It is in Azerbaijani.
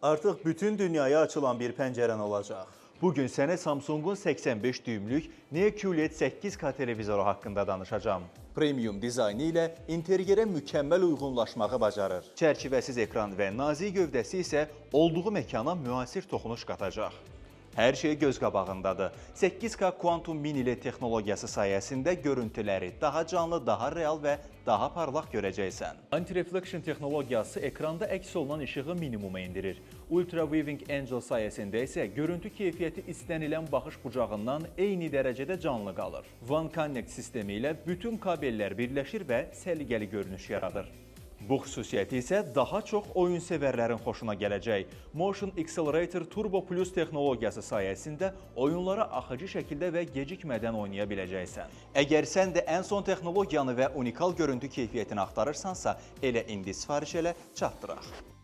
Artıq bütün dünyaya açılan bir pəncərən olacaq. Bugün sənə Samsungun 85 düymlük Neo QLED 8K televizoru haqqında danışacağım. Premium dizaynı ilə interyerə mükəmməl uyğunlaşmağı bacarır. Çərçivəsiz ekran və nazik gövdəsi isə olduğu məkana müasir toxunuş qatacaq. Hər şey göz qabağındadır. 8K Quantum Mini LED texnologiyası sayəsində görüntüləri daha canlı, daha real və daha parlaq görəcəksən. Anti-reflection texnologiyası ekranda əks olunan işığı minimuma indirir. Ultra Viewing Angle sayəsində isə görüntü keyfiyyəti istənilən baxış bucağından eyni dərəcədə canlı qalır. One Connect sistemi ilə bütün kabellər birləşir və səliqəli görünüş yaradır. Bu xüsusiyyəti isə daha çox oyun sevərlərin xoşuna gələcək. Motion Accelerator Turbo Plus texnologiyası sayəsində oyunlara axıcı şəkildə və gecikmədən oynaya biləcəksən. Əgər sən də ən son texnologiyanı və unikal görüntü keyfiyyətini axtarırsansa, elə indi sifariş elə, çatdıraq.